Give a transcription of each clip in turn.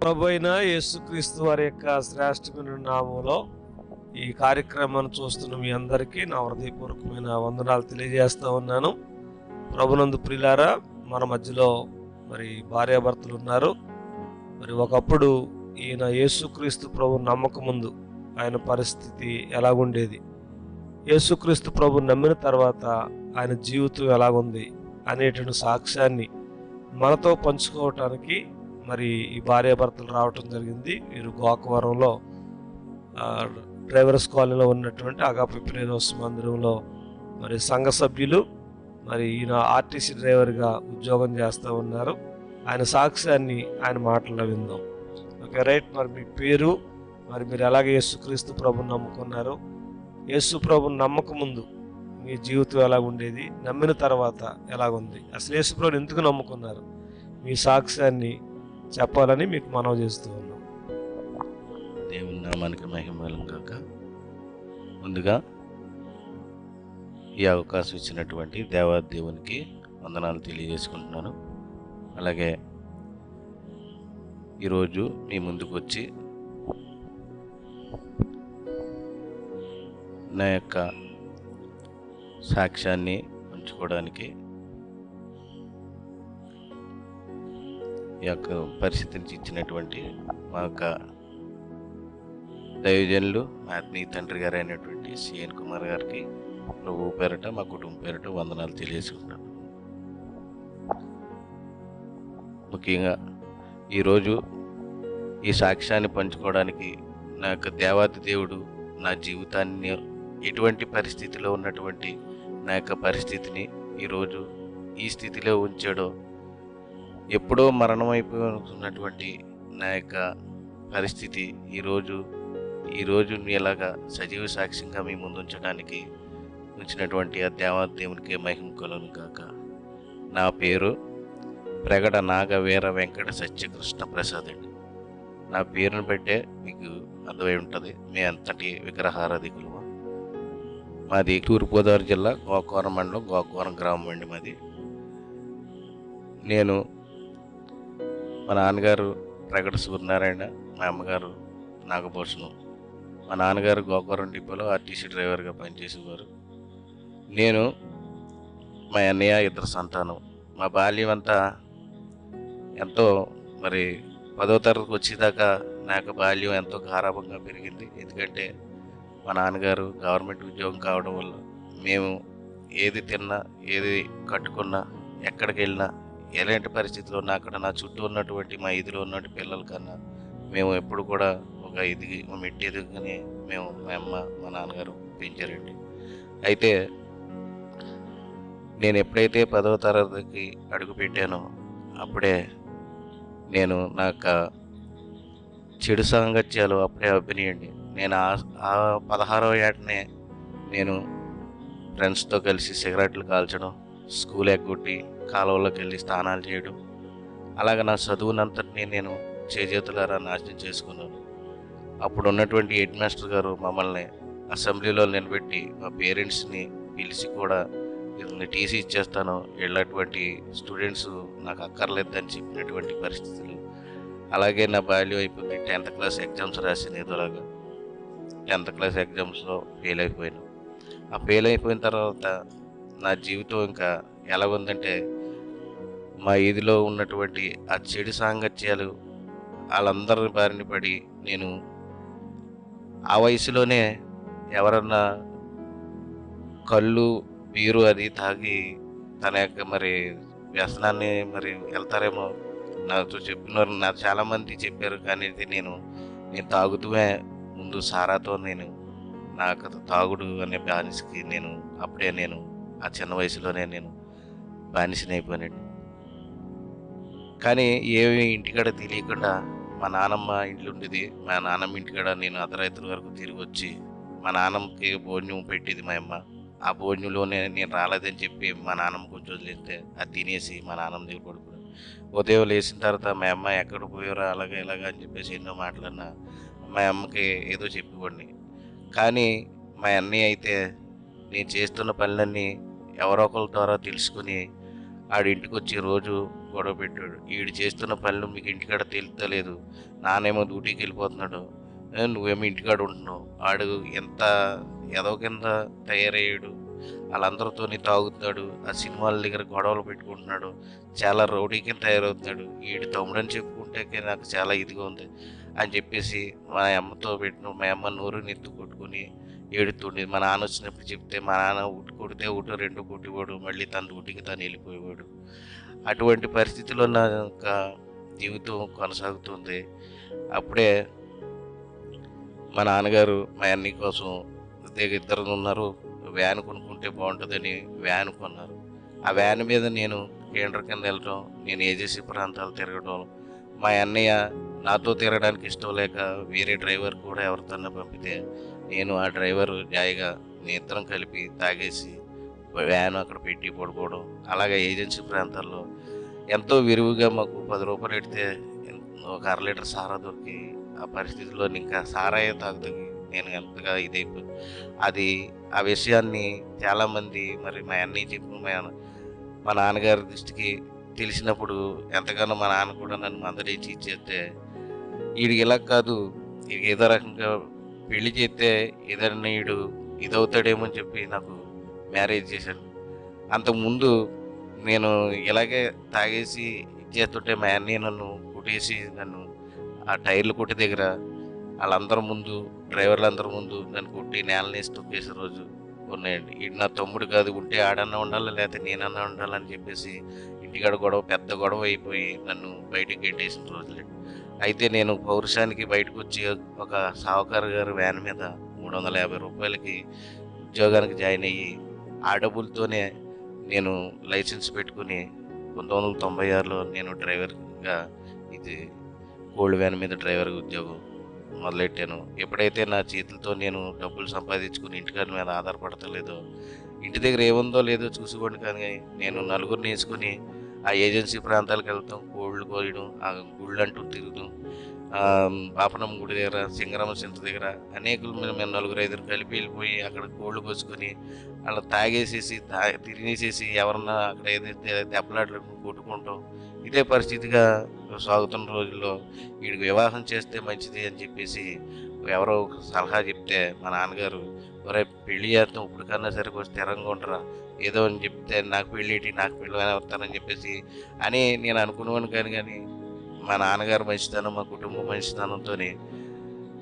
ప్రభు అయిన యేసుక్రీస్తు వారి యొక్క శ్రేష్టమైన నామంలో ఈ కార్యక్రమాన్ని చూస్తున్న మీ అందరికీ నా హృదయపూర్వకమైన వందనాలు తెలియజేస్తా ఉన్నాను. ప్రభునందు ప్రియులారా, మన మధ్యలో మరి భార్యాభర్తలు ఉన్నారు. మరి ఒకప్పుడు ఈయన యేసుక్రీస్తు ప్రభు నమ్మక ముందు ఆయన పరిస్థితి ఎలాగుండేది, యేసుక్రీస్తు ప్రభు నమ్మిన తర్వాత ఆయన జీవితం ఎలాగుంది అనేటువంటి సాక్ష్యాన్ని మనతో పంచుకోవటానికి మరి ఈ భార్యాభర్తలు రావటం జరిగింది. వీరు గోకవరంలో డ్రైవర్స్ కాలనీలో ఉన్నటువంటి అగాపే ప్రేరోస్ మందిరంలో మరి సంఘ సభ్యులు. మరి ఈయన ఆర్టీసీ డ్రైవర్గా ఉద్యోగం చేస్తూ ఉన్నారు. ఆయన సాక్ష్యాన్ని ఆయన మాటల్లో విందాం. Okay, right. మరి మీ పేరు, మరి మీరు ఎలాగ యేసుక్రీస్తు ప్రభుని నమ్ముకున్నారు, యేసు ప్రభుని నమ్మక ముందు మీ జీవితం ఎలాగుండేది, నమ్మిన తర్వాత ఎలాగుంది, అసలు యేసు ప్రభుని ఎందుకు నమ్ముకున్నారు, మీ సాక్ష్యాన్ని చెప్పాలని మీకు మనవి చేస్తూ ఉన్నాం. దేవుని నామానికి మహిమ కలుగాక. ముందుగా ఈ అవకాశం ఇచ్చినటువంటి దేవాదేవునికి వందనాలు తెలియజేసుకుంటున్నాను. అలాగే ఈరోజు మీ ముందుకు వచ్చి నా యొక్క సాక్ష్యాన్ని పంచుకోవడానికి ఈ యొక్క పరిస్థితిని ఇచ్చినటువంటి మా యొక్క దైవజనులు, మా ఆత్మీయ తండ్రి గారు అయినటువంటి సిఎన్ కుమార్ గారికి ప్రభు పేరట, మా కుటుంబం పేరట వందనాలు తెలియజేసుకుంటాను. ముఖ్యంగా ఈరోజు ఈ సాక్ష్యాన్ని పంచుకోవడానికి నా యొక్క దేవాది దేవుడు నా జీవితాన్ని, ఎటువంటి పరిస్థితిలో ఉన్నటువంటి నా యొక్క పరిస్థితిని ఈరోజు ఈ స్థితిలో ఉంచాడో, ఎప్పుడో మరణం అయిపోతున్నటువంటి నా యొక్క పరిస్థితి ఈరోజు ఎలాగా సజీవ సాక్ష్యంగా మీ ముందు ఉంచడానికి ఉంచినటువంటి ఆ దేవాదేవునికి మహిమ కలుగును గాక. నా పేరు ప్రగడ నాగ వీర వెంకట సత్యకృష్ణ ప్రసాద్ అండి. నా పేరును బట్టే మీకు అర్థమై ఉంటుంది మీ అంతటి విగ్రహారాధికులు. మాది తూర్పుగోదావరి జిల్లా గోకవరం మండలం, గోకవరం గ్రామం అండి మాది. నేను, మా నాన్నగారు ప్రగడ సూర్యనారాయణ, మా అమ్మగారు నాగభూషణం. మా నాన్నగారు గోకవరం డిపోలో ఆర్టీసీ డ్రైవర్గా పనిచేసేవారు. నేను, మా అన్నయ్య ఇద్దరు సంతానం. మా బాల్యం అంతా ఎంతో మరి 10వ తరగతికి వచ్చేదాకా నా యొక్క బాల్యం ఎంతో గారాబంగా పెరిగింది. ఎందుకంటే మా నాన్నగారు గవర్నమెంట్ ఉద్యోగం కావడం వల్ల మేము ఏది తిన్నా, ఏది కట్టుకున్నా, ఎక్కడికి వెళ్ళినా, ఎలాంటి పరిస్థితుల్లో ఉన్నా అక్కడ నా చుట్టూ ఉన్నటువంటి మా ఇదిలో ఉన్నటువంటి పిల్లల కన్నా మేము ఎప్పుడు కూడా ఒక మెట్టి ఎదుగుని మేము, మా అమ్మ, మా నాన్నగారు పెంచారండి. అయితే నేను ఎప్పుడైతే 10వ తరగతికి అడుగు పెట్టానో అప్పుడే నేను నా యొక్క చెడు సాంగత్యాలు అప్పుడే అభినయండి. నేను ఆ 16వ ఏటనే నేను ఫ్రెండ్స్తో కలిసి సిగరెట్లు కాల్చడం, స్కూల్ ఎగ్గొట్టి కాలువలోకి వెళ్ళి స్నానాలు చేయడం, అలాగ నా చదువునంతటినీ నేను చేజేతులారా నాశనం చేసుకున్నాను. అప్పుడు ఉన్నటువంటి హెడ్ మాస్టర్ గారు మమ్మల్ని అసెంబ్లీలో నిలబెట్టి మా పేరెంట్స్ని పిలిచి కూడా నేను టీసీ ఇచ్చేస్తాను, వెళ్ళేటువంటి స్టూడెంట్స్ నాకు అక్కర్లేదని చెప్పినటువంటి పరిస్థితులు. అలాగే నా బాల్యం అయిపోయింది. 10th క్లాస్ ఎగ్జామ్స్ రాసిన ఏదోలాగా 10th క్లాస్ ఎగ్జామ్స్లో ఫెయిల్ అయిపోయాను. ఆ ఫెయిల్ అయిపోయిన తర్వాత నా జీవితం ఇంకా ఎలా ఉందంటే, మా ఈదిలో ఉన్నటువంటి ఆ చెడు సాంగత్యాలు వాళ్ళందరి బారిన పడి నేను ఆ వయసులోనే ఎవరన్నా కళ్ళు, బీరు అది తాగి తన యొక్క మరి వ్యసనాన్ని మరి వెళ్తారేమో నాతో చెప్పినారు. నాకు చాలామంది చెప్పారు. కానీ నేను తాగుతూనే ముందు సారాతో నేను నాకు తాగుడు అనే బానిసకి అప్పుడే ఆ చిన్న వయసులోనే నేను బానిసనైపోయానండి. కానీ ఏమి ఇంటికాడ తెలియకుండా మా నాన్నమ్మ ఇంట్లో ఉండేది. మా నాన్నమ్మ ఇంటికాడ నేను అర్ధరాత్రి వరకు తిరిగి వచ్చి మా నాన్నమ్మకి భోజనం పెట్టేది మా అమ్మ. ఆ భోజనంలోనే నేను రాలేదని చెప్పి మా నాన్నమ్మ కొంచెం వదిలేస్తే అది తినేసి మా నాన్నమ్మ దగ్గర పడుకున్నాను. ఉదయం లేచిన తర్వాత మా అమ్మ ఎక్కడ పోయారో అలాగే ఇలాగా అని చెప్పేసి ఎన్నో మాటలన్నా మా అమ్మకి ఏదో చెప్పేవాడిని. కానీ మా అన్నయ్య అయితే నేను చేస్తున్న పనులన్నీ ఎవరో ఒకరి ద్వారా తెలుసుకుని ఆడింటికి వచ్చి రోజు గొడవ పెట్టాడు. ఈడు చేస్తున్న పనులు మీకు ఇంటికాడ తెలుస్తలేదు, నానేమో డ్యూటీకి వెళ్ళిపోతున్నాడు, నువ్వేమో ఇంటికాడ ఉంటున్నావు. ఆడు ఎంత ఎదవ కింద తయారయ్యాడు, వాళ్ళందరితోని తాగుతున్నాడు, ఆ సినిమాల దగ్గర గొడవలు పెట్టుకుంటున్నాడు, చాలా రౌడీ కింద తయారవుతున్నాడు. ఈడు తమ్ముడని చెప్పుకుంటే నాకు చాలా ఇదిగా ఉంది అని చెప్పేసి మా అమ్మతో మా అమ్మ నోరు నెత్తు కొట్టుకుని ఏడుతుండేది. మా నాన్న వచ్చినప్పుడు చెప్తే మా నాన్న కొడితే ఒకటి రెండు కొట్టేవాడు, మళ్ళీ తన డ్యూటీకి తను వెళ్ళిపోయేవాడు. అటువంటి పరిస్థితిలో నా యొక్క జీవితం కొనసాగుతుంది. అప్పుడే మా నాన్నగారు మా అన్నయ్య కోసం ఇద్దరు ఉన్నారు, వ్యాన్ కొనుక్కుంటే బాగుంటుందని వ్యాన్ కొన్నారు. ఆ వ్యాన్ మీద నేను కేంద్ర కింద వెళ్ళడం, నేను ఏజెన్సీ ప్రాంతాలు తిరగడం, మా అన్నయ్య నాతో తిరగడానికి ఇష్టం లేక వేరే డ్రైవర్ కూడా ఎవరితోనే పంపితే నేను ఆ డ్రైవర్ జాయిగా ఇద్దరం కలిపి తాగేసి వ్యాన్ అక్కడ పెట్టి పడుకోవడం. అలాగే ఏజెన్సీ ప్రాంతాల్లో ఎంతో విరివిగా మాకు 10 రూపాయలు పెడితే ఒక 1/2 లీటర్ సారా దొరికి ఆ పరిస్థితిలో ఇంకా సారాయే తాగుతుంది నేను ఎంతగా ఇదైపోయి అది ఆ విషయాన్ని చాలామంది మరి మా అన్నయ్య చెప్పి మా నాన్నగారి దృష్టికి తెలిసినప్పుడు ఎంతగానో మా నాన్న కూడా నన్ను మందలించి ఇచ్చేస్తే వీడికి ఇలా కాదు, వీడికి ఏదో రకంగా పెళ్లి చేస్తే ఏదైనా వీడు ఇదవుతాడేమో అని చెప్పి నాకు మ్యారేజ్ చేశాడు. అంతకుముందు నేను ఇలాగే తాగేసి ఇచ్చేస్తుంటే మా అన్నయ్య నన్ను కొట్టేసి నన్ను ఆ టైర్లు కొట్టి దగ్గర వాళ్ళందరి ముందు డ్రైవర్లందరి ముందు నన్ను కొట్టి నేలనేసి తొక్కేసే రోజు ఉన్నాయండి. ఇది నా తమ్ముడు కాదు, ఉంటే ఆడన్నా ఉండాలి లేకపోతే నేనన్నా ఉండాలని చెప్పేసి ఇంటికాడ గొడవ పెద్ద గొడవ అయిపోయి నన్ను బయటికి గెట్టేసిన రోజులే. అయితే నేను పౌరుషానికి బయటకు వచ్చి ఒక సావుకారు గారు వ్యాన్ మీద 350 రూపాయలకి ఉద్యోగానికి జాయిన్ అయ్యి ఆ డబ్బులతోనే నేను లైసెన్స్ పెట్టుకుని 1996లో నేను డ్రైవర్గా ఇది గోల్డ్ వ్యాన్ మీద డ్రైవర్గా ఉద్యోగం మొదలెట్టాను. ఎప్పుడైతే నా చేతులతో నేను డబ్బులు సంపాదించుకుని ఇంటికాడ మీద ఆధారపడతలేదో, ఇంటి దగ్గర ఏముందో లేదో చూసుకోండి కానీ నేను నలుగురిని వేసుకుని ఆ ఏజెన్సీ ప్రాంతాలకు వెళ్తాం, కోళ్ళు కోయడం, ఆ గుళ్ళు అంటూ తిరుగుతాం, పాపనమ్మ గుడి దగ్గర, సింగరమ్మ సింత దగ్గర అనేకులు మేము 4-5 కలిపి వెళ్ళిపోయి అక్కడ కోళ్ళు కోసుకొని అలా తాగేసేసి తిరిగేసేసి ఎవరన్నా అక్కడ ఏదైతే దెబ్బలాట్లు కొట్టుకుంటాం. ఇదే పరిస్థితిగా సాగుతున్న రోజుల్లో వీడికి వివాహం చేస్తే మంచిది అని చెప్పేసి ఎవరో సలహా చెప్తే మా నాన్నగారు ఒరే పెళ్లి చేస్తాం ఇప్పుడు కన్నా సరే కొంచెం స్థిరంగా ఉండరా ఏదో అని చెప్తే నాకు పెళ్ళి అవుతానని చెప్పేసి అని నేను అనుకునేవాను. కానీ మా నాన్నగారు మంచితనం, మా కుటుంబం మంచితనంతో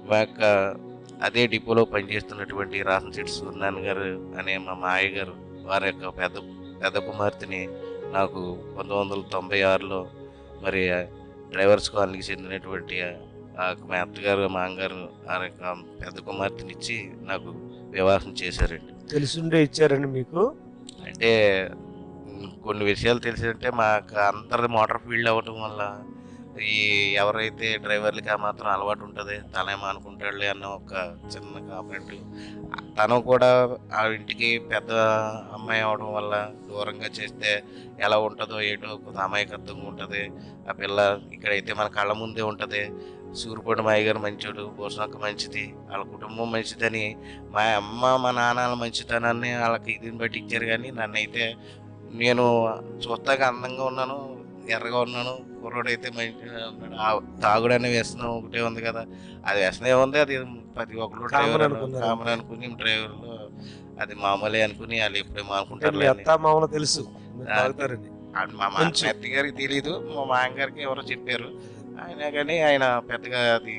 మా యొక్క అదే డిపోలో పనిచేస్తున్నటువంటి రాసంశెట్టి సూర్యనారాయణ గారు అనే మా మాయ గారు వారి యొక్క పెద్ద కుమార్తెని నాకు 1996లో మరి డ్రైవర్స్ కాలనీకి చెందినటువంటి మా అత్తగారు మా అమ్మగారు ఆ యొక్క పెద్ద కుమార్తెనిచ్చి నాకు వివాహం చేశారండి. తెలుసుండే ఇచ్చారండి మీకు? అంటే కొన్ని విషయాలు తెలిసిందంటే మా అందరిది మోటార్ ఫీల్డ్ అవ్వటం వల్ల ఈ ఎవరైతే డ్రైవర్లకి ఆ మాత్రం అలవాటు ఉంటుంది తనేమో అనుకుంటాడులే అన్న ఒక చిన్న కామెంట్. తను కూడా ఆ ఇంటికి పెద్ద అమ్మాయి అవడం వల్ల దూరంగా చేస్తే ఎలా ఉంటుందో ఏటో కొంత అమాయకత్వంగా ఉంటుంది. ఆ పిల్ల ఇక్కడైతే మన కళ్ళ ముందే ఉంటుంది. సూర్యపూడి మాయ గారు మంచోడు, భూషణక్క మంచిది, వాళ్ళ కుటుంబం మంచిదని మా అమ్మ మా నాన్నల మంచితనాన్ని వాళ్ళకి ఇదిని బట్టి ఇచ్చారు. కానీ నన్నైతే నేను చూస్తాగా అందంగా ఉన్నాను, ఎర్రగా ఉన్నాను, కుర్రోడైతే మంచిగా ఉన్నాడు, తాగుడు అనే వ్యసనం ఒకటే ఉంది కదా, అది వ్యసనం ఏముంది, అది ప్రతి ఒక్కరు డ్రైవర్ కామన్ అనుకుని డ్రైవర్లు అది మామూలే అనుకుని వాళ్ళు ఎప్పుడేమో అనుకుంటారు. తెలుసు మా అత్త గారికి తెలీదు, మా మామగారికి ఎవరో చెప్పారు ఆయన, కానీ ఆయన పెద్దగా అది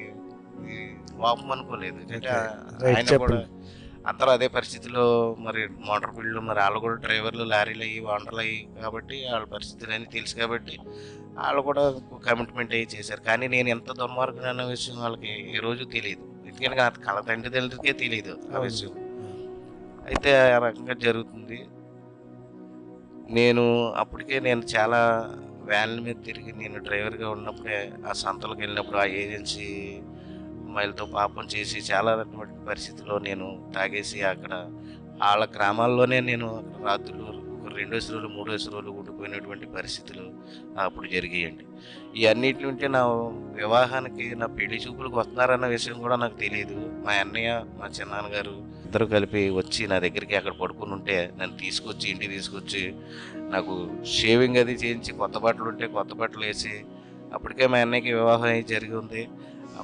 వాపం అనుకోలేదు. ఆయన కూడా అందరూ అదే పరిస్థితిలో మరి మోటార్ ఫీల్డ్ మరి వాళ్ళు కూడా డ్రైవర్లు లారీలు అయ్యి వాండర్లు అయ్యి కాబట్టి వాళ్ళ పరిస్థితులు అన్నీ తెలుసు కాబట్టి వాళ్ళు కూడా కమిట్మెంట్ అయ్యి చేశారు. కానీ నేను ఎంత దుర్మార్గం అన్న విషయం వాళ్ళకి ఏ రోజు తెలియదు, ఎందుకంటే కళ తండ్రిదండ్రులకే తెలియదు ఆ విషయం. అయితే ఆ రకంగా జరుగుతుంది. నేను చాలా వ్యాన్ల మీద తిరిగి నేను డ్రైవర్గా ఉన్నప్పుడే ఆ సంతలకు వెళ్ళినప్పుడు ఆ ఏజెన్సీ అమ్మాయిలతో పాపం చేసి చాలా రకమైన పరిస్థితుల్లో నేను తాగేసి అక్కడ వాళ్ళ గ్రామాల్లోనే నేను రాత్రులు 2 రోజులు 3 రోజులు ఉండిపోయినటువంటి పరిస్థితులు అప్పుడు జరిగాయండి. ఈ అన్నిటి ఉంటే నా వివాహానికి నా పెళ్లి చూపులకు వస్తున్నారన్న విషయం కూడా నాకు తెలియదు. మా అన్నయ్య మా చిన్నాన్నగారు ఇద్దరు కలిపి వచ్చి నా దగ్గరికి అక్కడ పడుకుని ఉంటే నన్ను తీసుకొచ్చి ఇంటికి తీసుకొచ్చి నాకు షేవింగ్ అది చేయించి కొత్త బట్టలు ఉంటే కొత్త బట్టలు వేసి, అప్పటికే మా అన్నయ్యకి వివాహం అయి జరిగి ఉంది.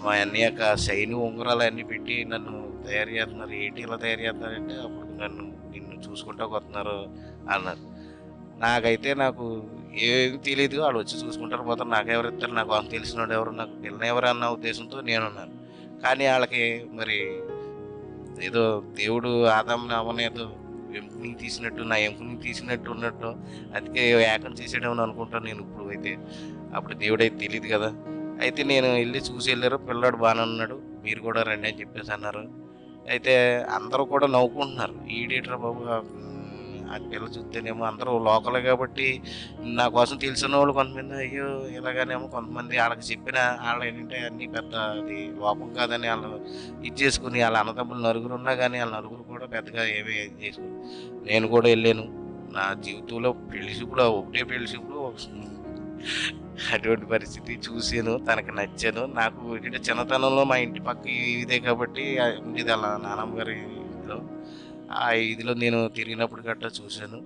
మా అన్నయ్య యొక్క శైని ఉంగరాలు అన్నీ పెట్టి నన్ను తయారు చేస్తున్నారు. ఏంటి ఇలా తయారు చేస్తున్నారంటే, అప్పుడు నిన్ను చూసుకుంటా వస్తున్నారు అన్నారు. నాకు ఏం తెలియదు, వాళ్ళు వచ్చి చూసుకుంటారు పోతారు, నాకెవరు ఇస్తారు, నాకు అంత తెలిసినోడు ఎవరు, నాకు పిల్లని ఎవరు అన్న ఉద్దేశంతో నేనున్నాను. కానీ వాళ్ళకి మరి ఏదో దేవుడు ఆదాంని అవ్వని ఏదో ఎముకని తీసినట్టు, నా ఎముకని తీసినట్టు ఉన్నట్టు, అందుకే ఏకం చేసేయడం అనుకుంటాను నేను ఇప్పుడు. అయితే అప్పుడు దేవుడు అయితే తెలియదు కదా. అయితే నేను వెళ్ళి చూసి వెళ్ళారు, పిల్లాడు బాగానే ఉన్నాడు, మీరు కూడా రండి అని చెప్పేసి అన్నారు. అయితే అందరూ కూడా నవ్వుకుంటున్నారు, ఈడేట్రా బాబు ఆ పిల్ల చూస్తేనేమో అందరూ లోకలే కాబట్టి నా కోసం తెలిసిన వాళ్ళు కొంతమంది అయ్యో ఇలాగానేమో, కొంతమంది వాళ్ళకి చెప్పిన వాళ్ళు ఏంటంటే అన్నీ పెద్ద అది లోపం కాదని వాళ్ళు ఇది చేసుకుని, వాళ్ళ అన్నదమ్ములు నలుగురు ఉన్నా కానీ వాళ్ళ నలుగురు కూడా పెద్దగా ఏమీ చేసుకుని, నేను కూడా వెళ్ళాను. నా జీవితంలో పెళ్లి చూపులు ఒకటే పెళ్లి చూపులు అటువంటి పరిస్థితి చూసాను, తనకు నచ్చాను. నాకు ఏంటంటే చిన్నతనంలో మా ఇంటి పక్క ఇదే కాబట్టి ఉండేది అలా నానమ్మ గారి ఇంట్లో, ఆ ఇదిలో నేను తిరిగినప్పుడు గట్రా చూశాను.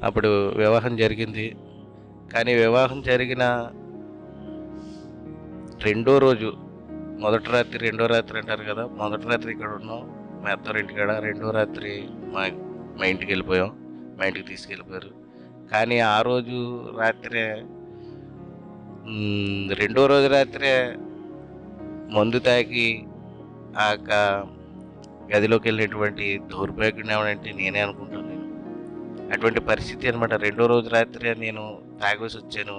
అప్పుడు వివాహం జరిగింది. కానీ వివాహం జరిగిన రెండో రోజు, మొదటి రాత్రి రెండో రాత్రి అంటారు కదా, మొదటి రాత్రి ఇక్కడ ఉన్నాం మా అత్తవారింటికాడ, రెండో రాత్రి మా మా ఇంటికి వెళ్ళిపోయాం, మా ఇంటికి తీసుకెళ్ళిపోయారు. కానీ ఆ రోజు రాత్రే రెండో రోజు రాత్రే మందు తాగి ఆ గదిలోకి వెళ్ళినటువంటి దౌర్భాగ్యం ఏమంటే నేనే అనుకుంటాను. అటువంటి పరిస్థితి అనమాట. రెండో రోజు రాత్రి నేను తాగేసి వచ్చాను.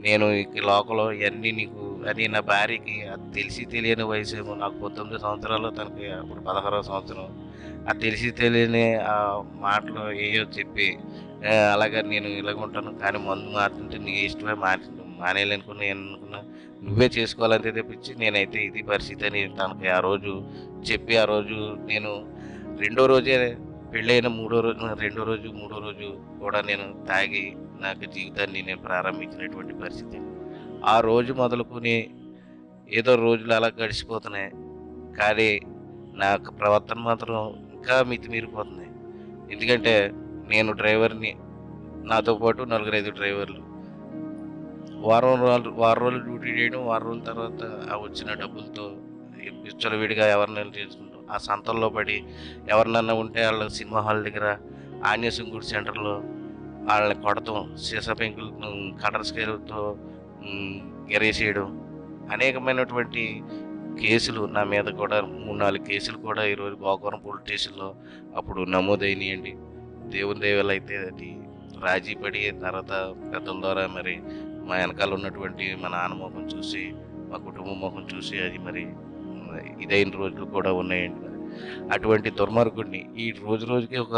నేను ఈ లోకలో ఇవన్నీ నీకు అని నా భార్యకి అది తెలిసి తెలియని వయసేమో, నాకు 19 సంవత్సరాలు, తనకి అప్పుడు 16వ సంవత్సరం. అది తెలిసి తెలియని ఆ మాటలు ఏయో చెప్పి అలాగే నేను ఇలాగ ఉంటాను, కానీ మందు మారుతుంటే నీ ఇష్టమే మానేయాలనుకున్నా, అనుకున్నా నువ్వే చేసుకోవాలంతే తెప్పించి నేనైతే ఇది పరిస్థితి అని తనకి ఆ రోజు చెప్పి, ఆ రోజు నేను రెండో రోజే పెళ్ళైన రెండో రోజు మూడో రోజు కూడా నేను తాగి నాకు జీవితాన్ని నేను ప్రారంభించినటువంటి పరిస్థితి. ఆ రోజు మొదలుకొని ఏదో రోజులు అలా గడిచిపోతున్నాయి, కానీ నాకు ప్రవర్తన మాత్రం ఇంకా మితిమీరిపోతుంది. ఎందుకంటే నేను డ్రైవర్ని, నాతో పాటు 4-5 డ్రైవర్లు, వారం రోజులు డ్యూటీ చేయడం, వారం రోజుల తర్వాత ఆ వచ్చిన డబ్బులతో విచ్చలవిడిగా ఎవరినైనా చేసుకుంటాం, ఆ సంతల్లో పడి ఎవరినన్నా ఉంటే వాళ్ళ సినిమా హాల్ దగ్గర ఆంజనేయ గుడి సెంటర్లో వాళ్ళని కొడతాం, సీసా పెంకులు కటర్ స్కేల్తో గెరేసేయడం, అనేకమైనటువంటి కేసులు నా మీద కూడా 3-4 కేసులు కూడా ఈరోజు గోకవరం పోలీస్ స్టేషన్లో అప్పుడు నమోదైనాయండి. దేవుని దయవల్ల అయితే అది రాజీ పడి తర్వాత పెద్దల ద్వారా మరి మా వెనకాల ఉన్నటువంటి మా నాన్న ముఖం చూసి, మా కుటుంబం ముఖం చూసి అది మరి ఇదైన రోజులు కూడా ఉన్నాయండి. మరి అటువంటి దుర్మార్గుడిని ఈ రోజుకి ఒక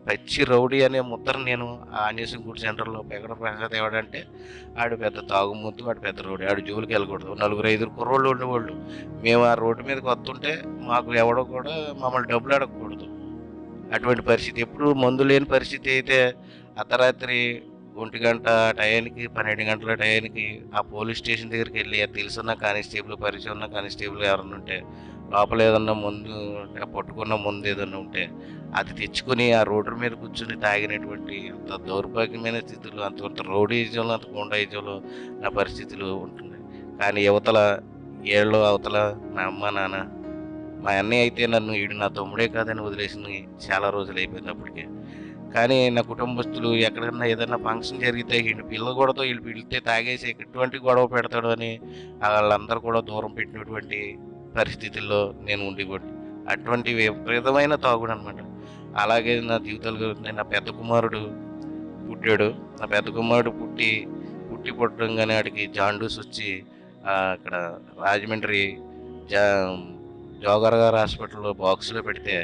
పచ్చి రౌడీ అనే ముద్ర నేను ఆ ఆంజనేయ గుడి సెంటర్లో ఎక్కడ ప్రసాద్ ఎవడంటే ఆడు పెద్ద తాగుముద్దు, ఆడు పెద్ద రౌడీ, ఆడు జోలికి వెళ్ళకూడదు. 4-5 కుర్రోళ్ళు ఉండేవాళ్ళు. మేము ఆ రోడ్డు మీదకి వస్తుంటే మాకు ఎవడో కూడా మమ్మల్ని డబ్బులు అడగకూడదు. అటువంటి పరిస్థితి, ఎప్పుడు మందు లేని పరిస్థితి. అయితే అర్ధరాత్రి 1 గంట టయానికి, 12 గంటల టయానికి ఆ పోలీస్ స్టేషన్ దగ్గరికి వెళ్ళి తెలుసున్న కానిస్టేబుల్, పరిచయం ఉన్న కానిస్టేబుల్ ఎవరన్నా ఉంటే, లోపల ఏదన్నా ముందు పట్టుకున్న ముందు ఏదన్నా ఉంటే అది తెచ్చుకొని ఆ రోడ్డు మీద కూర్చొని తాగినటువంటి అంత దౌర్భాగ్యమైన స్థితులు, అంత రౌడీజంలో, అంత గుండాయిజంలో నా పరిస్థితులు ఉంటున్నాయి. కానీ అవతల మా అమ్మ నాన్న, మా అన్నయ్య అయితే నన్ను ఈడు నా తమ్ముడే కాదని వదిలేసి చాలా రోజులు అయిపోయింది అప్పటికే. కానీ నా కుటుంబస్తులు ఎక్కడన్నా ఏదైనా ఫంక్షన్ జరిగితే వీళ్ళు కూడా వీళ్ళు పిలిస్తే తాగేసి ఎటువంటి గొడవ పెడతాడు అని వాళ్ళందరూ కూడా దూరం పెట్టినటువంటి పరిస్థితుల్లో నేను ఉండేవాడిని. అటువంటి విపరీతమైన తాగుడు అనమాట. అలాగే నా జీవితంలో నా పెద్ద కుమారుడు పుట్టాడు. నా పెద్ద కుమారుడు పుట్టడంగానే వాడికి జాండూస్ వచ్చి అక్కడ రాజమండ్రి జోగార్ గారు హాస్పిటల్లో బాక్స్లో పెడితే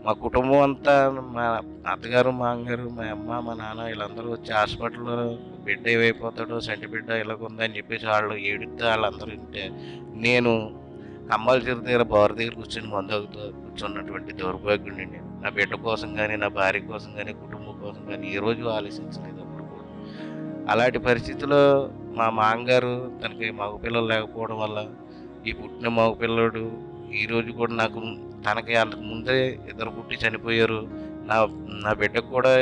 మా కుటుంబం అంతా, మా అత్తగారు, మా అమ్మగారు, మా అమ్మ, మా నాన్న వీళ్ళందరూ వచ్చి హాస్పిటల్లో బిడ్డ ఏమైపోతాడో, సంటి బిడ్డ ఇలాగుందని చెప్పేసి వాళ్ళు ఏడితే వాళ్ళందరూ ఉంటే, నేను కమ్మాల చెరువు దగ్గర బారు దగ్గర కూర్చొని మందు కూర్చున్నటువంటి దౌర్భాగ్యుడిని నేను. నా బిడ్డ కోసం కానీ, నా భార్య కోసం కానీ, కుటుంబం కోసం కానీ ఏ రోజు ఆలోచించలేదు అప్పుడు కూడా. అలాంటి పరిస్థితిలో మా మామగారు తనకి మగపిల్లలు లేకపోవడం వల్ల ఈ పుట్టిన మగపిల్లడు ఈరోజు కూడా నాకు తనకి అంతకు ముందే ఇద్దరు పుట్టి చనిపోయారు. నా నా బిడ్డకు కూడా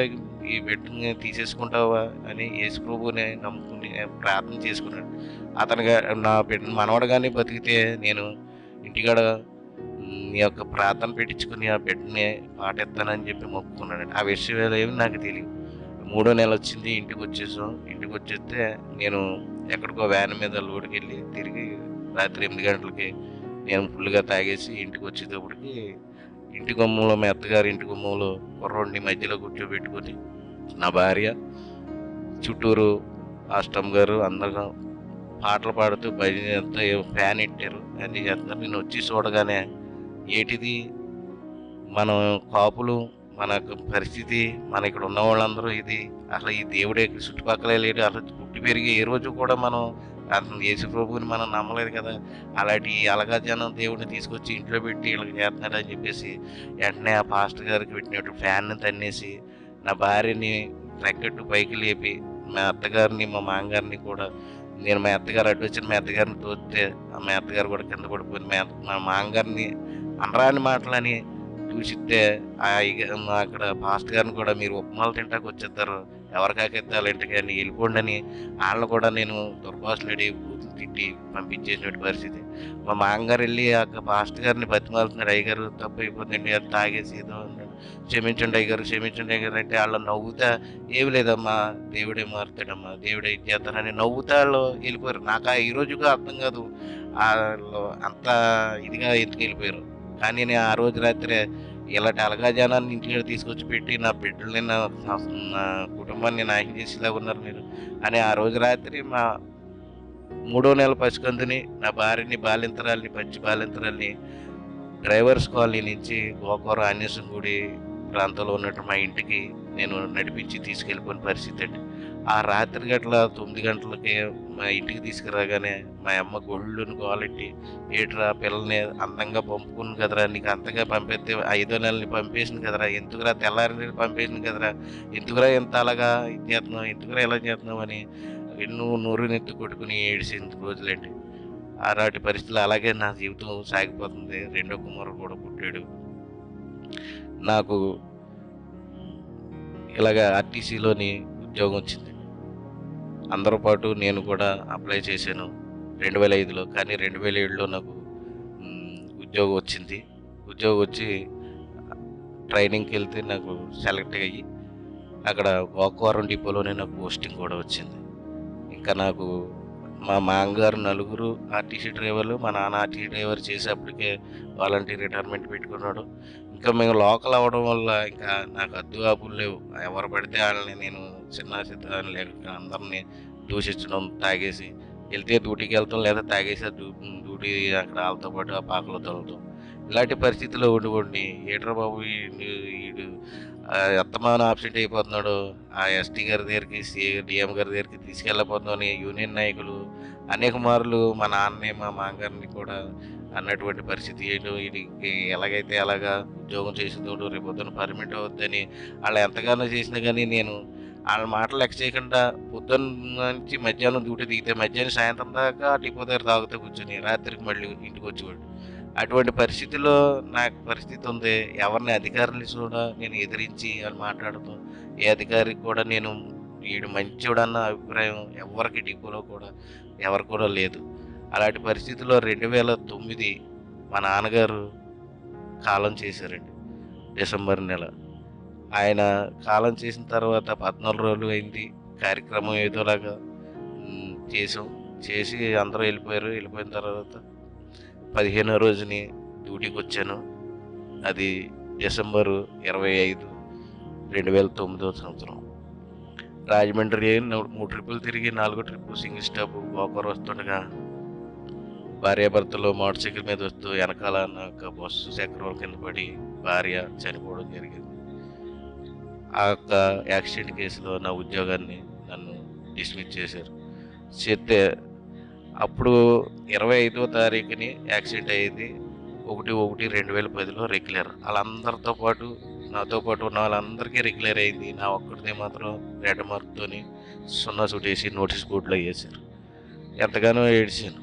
ఈ బిడ్డని తీసేసుకుంటావా అని యేసు ప్రభువుని నమ్ముకుని ప్రార్థన చేసుకున్నాడు. అతనిగా నా బిడ్డ మనవడుగానే బతికితే నేను ఇంటికాడ నీ యొక్క ప్రార్థన పెట్టించుకుని ఆ బిడ్డని పాటెత్తానని చెప్పి మొక్కుకున్నానండి. ఆ విషయాలు ఏమి నాకు తెలియదు. 3వ నెల వచ్చింది, ఇంటికి వచ్చేసాం. ఇంటికి వచ్చేస్తే నేను ఎక్కడికో వ్యాన్ మీద లోడ్కి వెళ్ళి తిరిగి రాత్రి 8 గంటలకి నేను ఫుల్గా తాగేసి ఇంటికి వచ్చేటప్పటికి ఇంటి గుమ్మంలో మా అత్తగారి ఇంటి గుమ్మంలో కుర్రోడిని మధ్యలో కూర్చోబెట్టుకొని నా భార్య చుట్టూరు అష్టం గారు అందరూ పాటలు పాడుతూ భజన అంతా ఫ్యాన్ ఎట్టారు అన్నీ చేస్తున్నారు. నేను వచ్చి చూడగానే ఏటిది మనం కాపులు మన పరిస్థితి, మన ఇక్కడ ఉన్న వాళ్ళందరూ ఇది అసలు ఈ దేవుడే చుట్టుపక్కలే లేడు, అసలు పుట్టి పెరిగి ఏ రోజు కూడా మనం అతను యేసు ప్రభువుని మనం నమ్మలేదు కదా, అలాంటి అలగా జనం దేవుడిని తీసుకొచ్చి ఇంట్లో పెట్టి వీళ్ళకి చేస్తున్నాడు అని చెప్పేసి వెంటనే ఆ పాస్టర్ గారికి పెట్టినట్టు ఫ్యాన్ని తన్నేసి నా భార్యని రెక్కట్టు పైకి లేపి మా అత్తగారిని మా మామగారిని కూడా నేను మా అత్తగారు అడ్డు వచ్చిన మా అత్తగారిని తోస్తే మా అత్తగారు కూడా కింద పడిపోయింది. మా మామగారిని అనరాని మాటలని చూసిస్తే అక్కడ పాస్టర్ గారిని కూడా మీరు ఉప్మాలు తింటాకు వచ్చేస్తారు, ఎవరికాకెత్తాలి ఇంటికి అని వెళ్ళిపోండి అని వాళ్ళని కూడా నేను దుర్భాషలాడి బూతులు తిట్టి పంపించేసినట్టు పరిస్థితి. మా మామగారు వెళ్ళి ఆ పాస్టర్ గారిని బతిమాలుతున్నాడు, అయ్యగారు తప్పు అయిపోతుందండి, అది తాగేసి ఏదో అన్నాడు, క్షమించండి అయ్యగారు క్షమించండి అయ్యగారు అంటే వాళ్ళు నవ్వుతా ఏమి లేదమ్మా దేవుడే మారుతాడమ్మా దేవుడే ఇది చేస్తానని నవ్వుతా వాళ్ళు వెళ్ళిపోయారు. నాకు ఈ రోజుగా అర్థం కాదు వాళ్ళు అంత ఇదిగా ఎందుకు వెళ్ళిపోయారు. కానీ నేను ఆ రోజు రాత్రి ఇలాంటి అలగా జనాన్ని ఇంటికి తీసుకొచ్చి పెట్టి నా బిడ్డల్ని నా కుటుంబాన్ని నాశనం చేసేలా ఉన్నారు మీరు అని ఆ రోజు రాత్రి మా 3వ నెల పసికందుని నా భార్యని పచ్చి బాలింతరాల్ని డ్రైవర్స్ కాలనీ నుంచి గోకవరం ఆంజనేయ గుడి ప్రాంతంలో ఉన్నట్టు మా ఇంటికి నేను నడిపించి తీసుకెళ్ళిపోయిన పరిస్థితి అండి. ఆ రాత్రి గట్ల 9 గంటలకి మా ఇంటికి తీసుకురాగానే మా అమ్మ గొళ్ళుని గోలెట్టి ఏట్రా పిల్లల్ని అందంగా పంపుకుని కదరా, నీకు అంతగా పంపిస్తే 5వ నెలని పంపేసింది కదరా, ఎందుకురా తెల్లారి పంపేసింది కదరా, ఎందుకురా ఎంత అలాగా ఇది చేస్తున్నావు, ఎందుకురా ఎలా చేస్తున్నావు అని ఎన్నో నోరునెత్తి కొట్టుకుని ఏడిసిన రోజులండి. అలాంటి పరిస్థితులు అలాగే నా జీవితం సాగిపోతుంది. 2వ కుమారుడు కూడా పుట్టాడు. నాకు ఇలాగ ఆర్టీసీలోని ఉద్యోగం వచ్చింది. అందరూ పాటు నేను కూడా అప్లై చేశాను 2005లో. కానీ 2007లో నాకు ఉద్యోగం వచ్చింది. ఉద్యోగం వచ్చి ట్రైనింగ్కి వెళ్తే నాకు సెలెక్ట్ అయ్యి అక్కడ గోకవరం డిపోలోనే నాకు పోస్టింగ్ కూడా వచ్చింది. ఇంకా నాకు మా మామగారు 4 ఆర్టీసీ డ్రైవర్లు, మా నాన్న ఆర్టీసీ డ్రైవర్ చేసేప్పటికే వాలంటీర్ రిటైర్మెంట్ పెట్టుకున్నాడు. ఇంకా మేము లోకల్ అవ్వడం వల్ల ఇంకా నాకు అద్దు ఆపులు లేవు. ఎవరు పడితే వాళ్ళని నేను చిన్న లేక అందరినీ దూషించడం, తాగేసి వెళ్తే డ్యూటీకి వెళ్తాం లేదా తాగేసి డ్యూటీ అక్కడ వాళ్ళతో పాటు ఆ పాకలో తొలగతాం. ఇలాంటి పరిస్థితుల్లో ఉండి ఏట్రా బాబు వీడు అత్తమాన ఆబ్సెంట్ అయిపోతున్నాడు, ఆ ఎస్టీ గారి దగ్గరికి డిఎం గారి దగ్గరికి తీసుకెళ్ళబోతున్నాం అని యూనియన్ నాయకులు అనేక మార్లు మా నాన్నని మా మామగారిని కూడా అన్నటువంటి పరిస్థితి. ఏంటో వీడికి ఎలాగైతే అలాగా ఉద్యోగం చేసేటోడు రేపు పొద్దున పర్మిట్ అవుద్దని వాళ్ళు ఎంతగానో చేసినా కానీ నేను వాళ్ళ మాటలు లెక్క చేయకుండా పొద్దున్న నుంచి మధ్యాహ్నం డ్యూటీ దిగితే మధ్యాహ్నం సాయంత్రం దాకా డిపో దగ్గర తాగుతూ కూర్చొని రాత్రికి మళ్ళీ ఇంటికి వచ్చేవాడు. అటువంటి పరిస్థితుల్లో నాకు పరిస్థితి ఉంది. ఎవరిని అధికారులు కూడా నేను ఎదిరించి వాళ్ళు మాట్లాడుతూ ఏ అధికారికి కూడా నేను వీడు మంచివాడన్న అభిప్రాయం ఎవరికి డిపోలో కూడా ఎవరు కూడా లేదు. అలాంటి పరిస్థితుల్లో 2009 మా నాన్నగారు కాలం చేశారండి. డిసెంబర్ నెల ఆయన కాలం చేసిన తర్వాత 14 రోజులు అయింది. కార్యక్రమం ఏదోలాగా చేసి అందరూ వెళ్ళిపోయారు. వెళ్ళిపోయిన తర్వాత 15వ రోజుని డ్యూటీకి వచ్చాను. అది డిసెంబరు 25, 2009వ సంవత్సరం. రాజమండ్రి 3 ట్రిప్పులు తిరిగి 4వ ట్రిప్పు సింగిల్ స్టాప్ గోకవరం వస్తుండగా భార్యాభర్తలు మోటార్ సైకిల్ మీద వస్తూ వెనకాల నాకు బస్సు చక్రం కింద పడి భార్య చనిపోవడం జరిగింది. ఆ యొక్క యాక్సిడెంట్ కేసులో నా ఉద్యోగాన్ని నన్ను డిస్మిస్ చేశారు. చేస్తే అప్పుడు 25వ తారీఖుని యాక్సిడెంట్ అయ్యింది. 1/1/2010లో రెగ్యులర్. వాళ్ళందరితో పాటు నాతో పాటు ఉన్న వాళ్ళందరికీ రెగ్యులర్ అయింది. నా ఒక్కడిదే మాత్రం రెడ్ మార్క్తోని 0 సుట్టేసి నోటీస్ బోర్డులో వేశారు. ఎంతగానో ఏడ్చాను.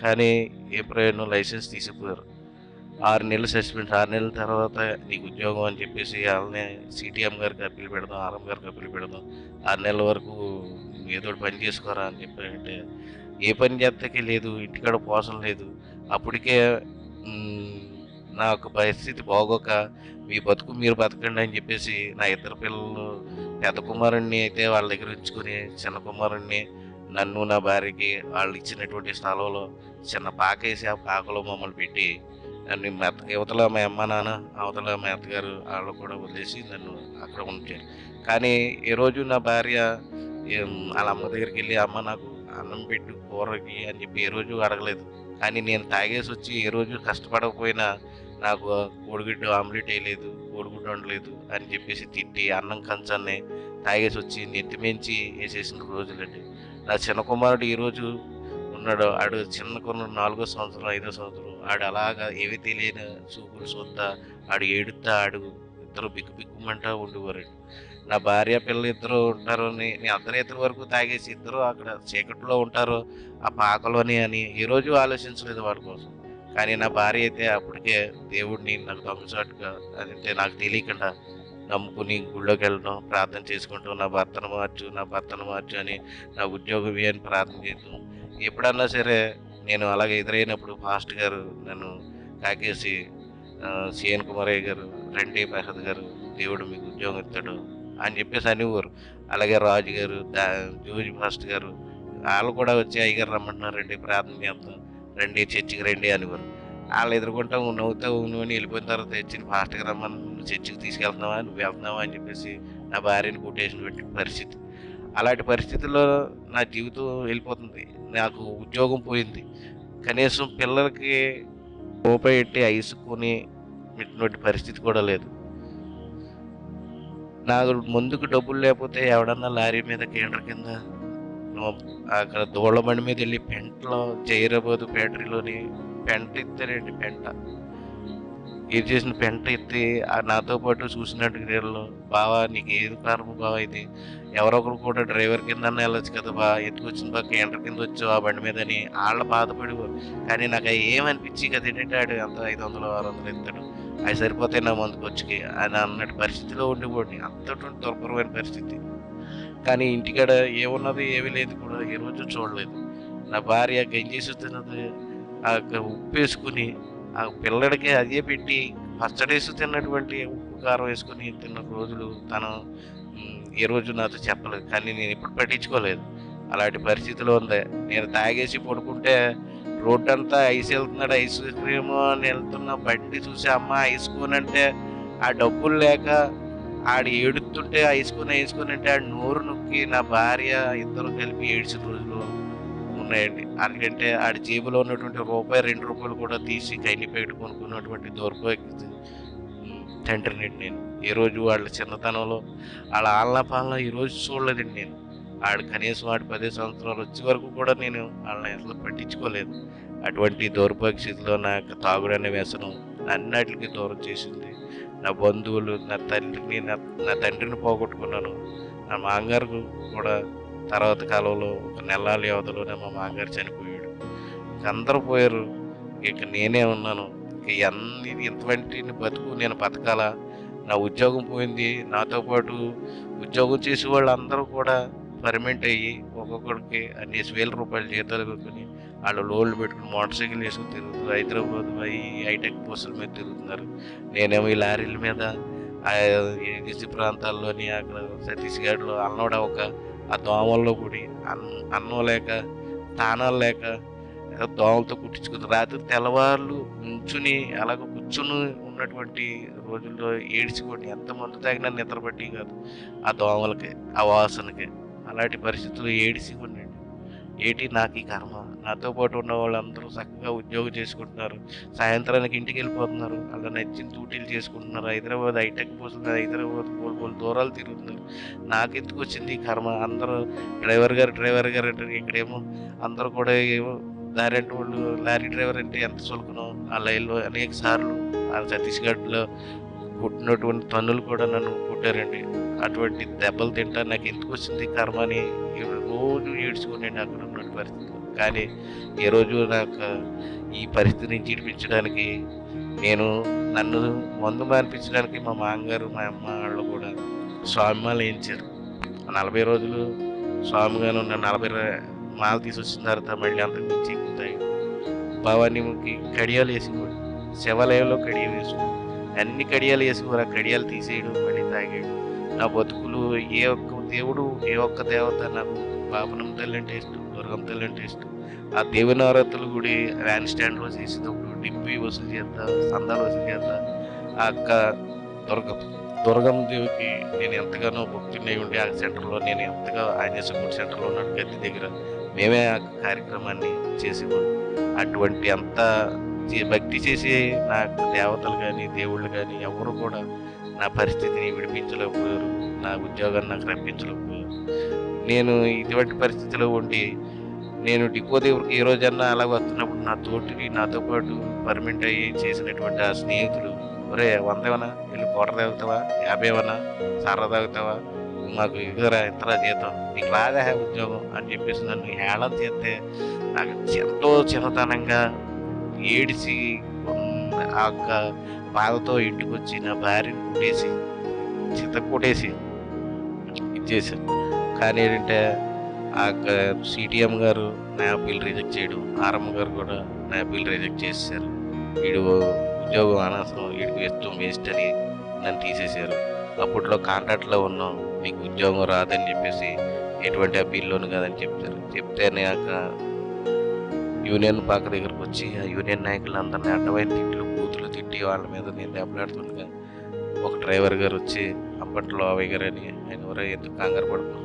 కానీ ఏ ప్రయోజనం, లైసెన్స్ తీసిపోయారు. 6 నెలలు సస్పెన్స్, 6 నెలల తర్వాత నీకు ఉద్యోగం అని చెప్పేసి వాళ్ళని సిటీఎం గారికి అప్పీల్ పెడదాం, ఆర్ఎం గారికి అప్పీల్ పెడదాం, 6 నెలల వరకు ఏదో ఒకటి పని చేసుకోరా అని చెప్పి అంటే, ఏ పని చేస్తాకే లేదు, ఇంటికాడ పోసం లేదు. అప్పటికే మ్, నాకు పరిస్థితి బాగోక మీ బతుకు మీరు బతకండి అని చెప్పేసి నా ఇద్దరు పిల్లలు, పెద్ద కుమారుణ్ణి అయితే వాళ్ళ దగ్గర ఉంచుకొని చిన్న కుమారుణ్ణి నన్ను నా భార్యకి వాళ్ళు ఇచ్చినటువంటి స్థలంలో చిన్న పాకేసి ఆ పాకలో మమ్మల్ని పెట్టి నన్ను యువతల మా అమ్మ నాన్న, అవతల మా అత్తగారు వాళ్ళు కూడా వదిలేసి నన్ను అక్కడ ఉంచారు. కానీ ఏ రోజు నా భార్య వాళ్ళ అమ్మ దగ్గరికి వెళ్ళి అమ్మ నాకు అన్నం పెట్టు కూరకి అని చెప్పి ఏ రోజు అడగలేదు. కానీ నేను తాగేసి వచ్చి ఏ రోజు కష్టపడకపోయినా నాకు కోడిగుడ్డు ఆమ్లెట్ వేయలేదు, కోడిగుడ్డు వండలేదు అని చెప్పేసి తిట్టి అన్నం కంచాన్ని తాగేసి వచ్చి నెత్తిమించి వేసేసిన రోజులండి. నా చిన్న కుమారుడు ఈరోజు ఉన్నాడు, ఆడు చిన్న కుమారుడు 4వ సంవత్సరం 5వ సంవత్సరం, ఆడు అలాగా ఏవి తెలియని చూపులు చూస్తా ఆడు ఏడుతా ఆడు ఇద్దరు బిక్కు బిక్కుమంటా ఉండేవారండి. నా భార్య పిల్లలు ఇద్దరు ఉంటారు, నేను అర్ధరాత్రి వరకు తాగేసి ఇద్దరు అక్కడ చీకట్లో ఉంటారు ఆ పాకలోని అని ఏ రోజు ఆలోచించలేదు వాడి కోసం. కానీ నా భార్య అయితే అప్పటికే దేవుడిని నాకు దొంగచాటుగా అదంటే నాకు తెలియకుండా నమ్ముకుని గుళ్ళోకి వెళ్ళడం, ప్రార్థన చేసుకుంటూ నా భర్తను మార్చు అని, నా ఉద్యోగం అని ప్రార్థన చేయడం. ఎప్పుడన్నా సరే నేను అలాగే ఎదురైనప్పుడు ఫాస్ట్ గారు నన్ను కాకేసి సిఎన్ కుమారయ్య గారు, రండి ప్రసాద్ గారు, దేవుడు మీకు ఉద్యోగం ఇస్తాడు అని చెప్పేసి అనేవారు. అలాగే రాజు గారు, జోజి ఫాస్ట్ గారు వాళ్ళు కూడా వచ్చి అయ్యగారు రమ్మంటున్నారు, రండి ప్రార్థన చేద్దాం, రండి చర్చికి రండి అనేవారు. వాళ్ళు ఎదుర్కొంటా నవ్వుతావు నువ్వు వెళ్ళిపోయిన తర్వాత తెచ్చి ఫాస్ట్గా రమ్మని, నువ్వు చర్చికి తీసుకెళ్తున్నావా, నువ్వు వెళ్తున్నావా అని చెప్పేసి నా భార్యని కొటేషన్ పెట్టిన పరిస్థితి. అలాంటి పరిస్థితుల్లో నా జీవితం వెళ్ళిపోతుంది. నాకు ఉద్యోగం పోయింది, కనీసం పిల్లలకి రూపాయి పెట్టి ఐసుకొని పెట్టినటువంటి పరిస్థితి కూడా లేదు. నాకు ముందుకు డబ్బులు లేకపోతే ఎవడన్నా లారీ మీద కేంద్ర కింద అక్కడ దోళ్ళ బండి మీద వెళ్ళి పెంటలో జైరాబాదు ఫ్యాక్టరీలోని పెంట ఇస్తారండి, పెంట ఇది చేసిన పెంట ఎత్తి నాతో పాటు చూసినట్టు నీళ్ళు, బావా నీకు ఏది కారణం బావా ఇది, ఎవరొకరు కూడా డ్రైవర్ కింద వెళ్ళొచ్చు కదా బా, ఎత్తుకొచ్చిన బా కేంద్ర కింద వచ్చావు ఆ బండి మీద అని వాళ్ళు బాధపడేవారు. కానీ నాకు అవి ఏమనిపించి కదా ఏంటంటే ఆడు ఎంత 500 600 ఎత్తాడు, అవి సరిపోతాయి నా ముందుకు వచ్చి అని అన్నట్టు పరిస్థితిలో ఉండేవాడిని. అంతటి దుర్భరమైన పరిస్థితి. కానీ ఇంటికాడ ఏమున్నది ఏమీ లేదు కూడా ఏ రోజు చూడలేదు. నా భార్య గంజేసి తిన్నది ఆ ఉప్పు వేసుకుని ఆ పిల్లడికి అదే పెట్టి పచ్చడేసి తిన్నటువంటి ఉప్పు కారం వేసుకుని తిన్న రోజులు తను ఏ రోజు నాతో చెప్పలేదు. కానీ నేను ఎప్పుడు పట్టించుకోలేదు. అలాంటి పరిస్థితిలో ఉంది. నేను తాగేసి పడుకుంటే రోడ్డు అంతా ఐస్ వెళ్తున్నాడు, ఐస్ క్రీమ్ అని వెళ్తున్న బండి చూసి అమ్మ ఐస్ కోన్ అంటే ఆ డబ్బులు లేక ఆడు ఏడుతుంటే ఐసుకొని అంటే ఆడు నోరు నొక్కి నా భార్య ఇద్దరు కలిపి ఏడ్చిన రోజులు ఉన్నాయండి. అందుకంటే ఆడి జేబులో ఉన్నటువంటి రూపాయి 2 రూపాయలు కూడా తీసి కైని పెట్టి కొనుక్కున్నటువంటి దౌర్భాగ్య తండ్రిని నేను. ఏ రోజు వాళ్ళ చిన్నతనంలో వాళ్ళ ఆలనా పాలన ఈ రోజు చూడలేదండి నేను. ఆడు కనీసం వాడు 10 సంవత్సరాలు వచ్చే వరకు కూడా నేను వాళ్ళని అసలు పట్టించుకోలేదు. అటువంటి దౌర్భాగ్య స్థితిలో నా యొక్క తాగుడనే వ్యసనం అన్నిటికీ దూరం చేసింది. నా బంధువులు, నా తల్లిని, నా తండ్రిని పోగొట్టుకున్నాను. నా మామగారు కూడా తర్వాత కాలంలో ఒక నెలల వ్యవధిలోనే మా మామగారు చనిపోయాడు. ఇక అందరూ పోయారు, ఇక నేనే ఉన్నాను. ఇక ఇంతవంటి బతుకు నేను బతకాలా? నా ఉద్యోగం పోయింది, నాతో పాటు ఉద్యోగం చేసే వాళ్ళు అందరూ కూడా పర్మనెంట్ అయ్యి ఒక్కొక్కడికి అన్నేసి వేల రూపాయలు జీతాలు కొనుక్కొని వాళ్ళు లోన్లు పెట్టుకుని మోటార్ సైకిల్ వేసుకుని తిరుగుతారు. హైదరాబాద్ ఈ హైటెక్ బస్సుల మీద తిరుగుతున్నారు. నేనేమో ఈ లారీల మీద ఏజెన్సీ ప్రాంతాల్లోని అక్కడ ఛత్తీస్గఢ్లో అన్నోడ ఒక ఆ దోమల్లో కూడి అన్నం లేక స్థానాలు లేక దోమలతో కుట్టించుకుంది. రాత్రి తెల్లవారులు నుంచుని అలాగ కూర్చుని ఉన్నటువంటి రోజుల్లో ఏడ్చుకోండి. ఎంతమంది తాగినా నిద్ర పట్టి కాదు ఆ దోమలకి, ఆ వాసనకి. అలాంటి పరిస్థితులు ఏడిసివ్వండి. ఏంటి నాకు ఈ కర్మ? నాతో పాటు ఉన్న వాళ్ళందరూ చక్కగా ఉద్యోగం చేసుకుంటున్నారు, సాయంత్రానికి ఇంటికి వెళ్ళిపోతున్నారు, అలా నచ్చిన డ్యూటీలు చేసుకుంటున్నారు. హైదరాబాద్ హైటెక్ బస్సులు హైదరాబాద్ కోల్పోలు దూరాలు తిరుగుతున్నారు. నాకెందుకు వచ్చింది ఈ కర్మ? అందరూ డ్రైవర్ గారు అంటే ఇక్కడేమో అందరూ కూడా ఏమో దారి అంటే వాళ్ళు లారీ డ్రైవర్ అంటే ఎంత చులకనో ఆ లైన్లో అనేక సార్లు ఆ ఛత్తీస్గఢ్లో పుట్టినటువంటి తన్నులు కూడా నన్ను పుట్టారండి. అటువంటి దెబ్బలు తింటా నాకు ఎందుకు వచ్చింది కర్మ అని రోజు ఏడ్చుకునేది అక్కడ ఉన్న పరిస్థితులు. కానీ ఏ రోజు నాకు ఈ పరిస్థితి నుంచి విడిపించడానికి నేను నన్ను మందు మానిపించడానికి మా మామగారు మా అమ్మ వాళ్ళు కూడా స్వామిమాల వేయించారు. 40 రోజులు స్వామిగాను ఉన్న 40 మాల తీసుకొచ్చిన తర్వాత మళ్ళీ అంతకు మించి ఎక్కువ తాగాడు. భవానీకి కడియాలు వేసేవాడు, శివాలయంలో కడియాలు వేసుకోడు, అన్ని కడియాలు వేసేవారు. ఆ కడియాలు తీసేయడం మళ్ళీ తాగాడు. నా బతుకులు ఏ ఒక్క దేవుడు ఏ ఒక్క దేవత నాకు పాపనం తల్లి అంటే ఇష్టం, దుర్గం తల్లి అంటే ఇష్టం. ఆ దేవి నవరాత్రులు గుడి వ్యాన్ స్టాండ్లో చేసేటప్పుడు డిప్పి వసూలు చేస్తా, సందాలు వసూలు చేస్తా. ఆ అక్క దుర్గం దేవికి నేను ఎంతగానో భక్తుడిని ఉండి ఆ సెంటర్లో నేను ఎంతగా ఆంజనేయ గుడి సెంటర్లో ఉన్నాడు గది దగ్గర మేమే ఆ కార్యక్రమాన్ని చేసేవాడు. అటువంటి అంత భక్తి చేసి నాకు దేవతలు కానీ దేవుళ్ళు కానీ ఎవరు కూడా నా పరిస్థితిని విడిపించలేకపోయారు, నా ఉద్యోగాన్ని నాకు రప్పించలేకపోయారు. నేను ఇటువంటి పరిస్థితిలో ఉండి నేను డిపో దగ్గరికి ఏ రోజన్నా అలా వస్తున్నప్పుడు నాతో పాటు పర్మనెంట్ అయ్యి చేసినటువంటి ఆ స్నేహితులు, ఒరే 100 ఏమన్నా వెళ్ళి కోటర్ తాగుతావా, 50 ఏమన్నా సారా తాగుతావా, మాకు ఇదిగరా ఇంతలా జీతం, నీకు రాదా ఉద్యోగం అని చెప్పేసి నన్ను హేళన చేస్తే నాకు ఎంతో చిన్నతనంగా ఏడిచి ఆ యొక్క బాధతో ఇంటికి వచ్చి నా భార్యను కొట్టేసి కొట్టేసి ఇచ్చేసాను. కానీ ఏంటంటే ఆ సిటిఎం గారు నా బిల్ రిజెక్ట్ చేయడం, ఆర్ఎం గారు కూడా నా బిల్ రిజెక్ట్ చేసేసారు. వీడు ఉద్యోగం అనవసరం, వీడికి వేస్ట్ అని నన్ను తీసేశారు. అప్పట్లో కాంట్రాక్ట్లో ఉన్నాం, మీకు ఉద్యోగం రాదని చెప్పేసి ఎటువంటి ఆ బిల్లోను కాదని చెప్తారు. చెప్తే నేను యూనియన్ పాక దగ్గరకు వచ్చి ఆ యూనియన్ నాయకులందరినీ అడ్డమైన తిట్లు బూతులు తిట్టి వాళ్ళ మీద నేను దెబ్బలాడుతుండగా ఒక డ్రైవర్ గారు వచ్చి అప్పట్లో అవయ్య గారు అని ఆయన ఎవరో ఎందుకు కంగారు పడుకో,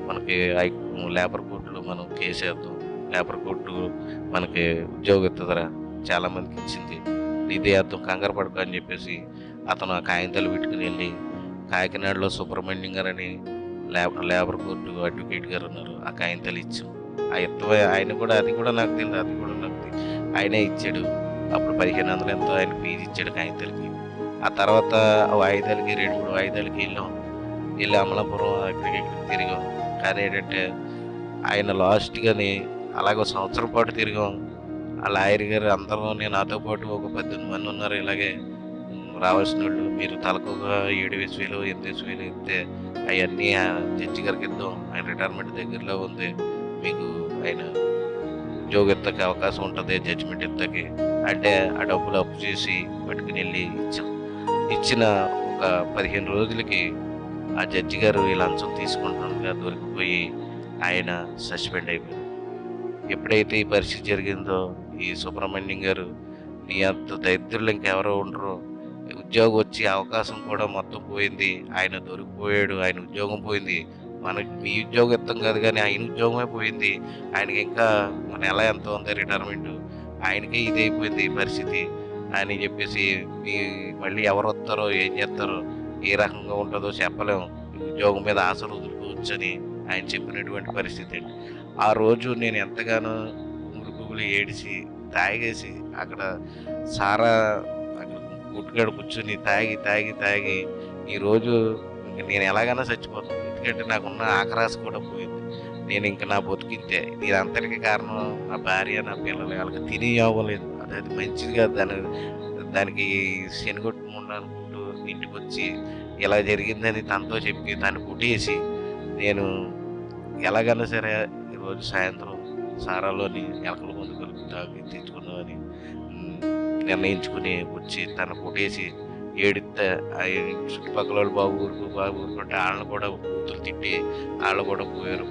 మనకి లేబర్ కోర్టులో మనం కేసు వేద్దాం, లేబర్ కోర్టు మనకి ఉద్యోగం ఇస్తుందరా, చాలామందికి ఇచ్చింది, ఇదే అర్థం కంగారు పడుకో అని చెప్పేసి అతను ఆ కాగితాలు పెట్టుకుని వెళ్ళి కాకినాడలో సుబ్రహ్మణ్యం గారు అని లేబర్ కోర్టు అడ్వకేట్ గారు ఉన్నారు, ఆ కాగితాలు ఇచ్చాం. ఆ ఆయన కూడా అది కూడా నాకు తెలియదు, ఆయనే ఇచ్చాడు. అప్పుడు 1500 ఎంతో ఆయన ఫీజు ఇచ్చాడు కాగితాలకి. ఆ తర్వాత వాయిదాలకి 2-3 వాయిదాలకి వెళ్ళి అమలాపురం ఇక్కడికి తిరిగాం. కానీ ఏంటంటే ఆయన లాస్ట్గాని అలాగే సంవత్సరం పాటు తిరిగాం. ఆ లాయర్ గారు అందరూ నాతో పాటు ఒక 18 మంది ఉన్నారు. ఇలాగే రావాల్సిన వాళ్ళు, మీరు తలకు ఒక 7,000 8,000 ఇస్తే అవన్నీ జడ్జి గారికి ఇద్దాం, ఆయన రిటైర్మెంట్ దగ్గరలో ఉంది, మీకు ఆయన ఉద్యోగం ఇత్తకి అవకాశం ఉంటుంది, జడ్జిమెంట్ ఇత్తకి అంటే ఆ డబ్బులు అప్పు చేసి పట్టుకుని వెళ్ళి ఇచ్చాం. ఇచ్చిన ఒక 15 రోజులకి ఆ జడ్జి గారు ఈ లంచం తీసుకుంటున్నట్టుగా దొరికిపోయి ఆయన సస్పెండ్ అయిపోయారు. ఎప్పుడైతే ఈ పరిస్థితి జరిగిందో ఈ సుబ్రహ్మణ్యం గారు, నీ అంత దరిద్రులు ఇంకెవరో ఉండరు, ఉద్యోగం వచ్చే అవకాశం కూడా మొత్తం పోయింది, ఆయన దొరికిపోయాడు, ఆయన ఉద్యోగం పోయింది, మనకి మీ ఉద్యోగం ఇస్తాం కాదు కానీ ఆయన ఉద్యోగమే పోయింది, ఆయనకి ఇంకా నెల ఎంత ఉంది రిటైర్మెంట్, ఆయనకే ఇది అయిపోయింది పరిస్థితి అని చెప్పేసి మళ్ళీ ఎవరు వస్తారో ఏం చేస్తారో ఏ రకంగా ఉంటుందో చెప్పలేము, ఉద్యోగం మీద ఆశ వదులుకోవచ్చని ఆయన చెప్పినటువంటి పరిస్థితి అండి. ఆ రోజు నేను ఎంతగానో మురుగులు ఏడిచి తాగేసి అక్కడ సారా అక్కడ గుట్టుగడ కూర్చొని తాగి ఈరోజు నేను ఎలాగైనా చచ్చిపోతాను, ఎందుకంటే నాకున్న ఆకరాశ కూడా పోయింది. నేను ఇంకా నా బతుకింతే, దీని అంతటికి కారణం నా భార్య నా పిల్లలు, వాళ్ళకి తిని అవ్వలేదు, అది మంచిది కాదు, దానికి శనిగొట్టుకుండా అనుకుంటూ ఇంటికి వచ్చి ఇలా జరిగిందని తనతో చెప్పి దాన్ని కుట్టేసి నేను ఎలాగైనా సరే ఈరోజు సాయంత్రం సారాలోని ఎలకల మందు కలిపి తాగి తెచ్చుకుందామని నిర్ణయించుకుని వచ్చి తను కొట్టేసి ఏడితే చుట్టుపక్కల వాళ్ళు బాబు ఊరుకుంటే వాళ్ళని కూడా కూతురు తిట్టి వాళ్ళు కూడా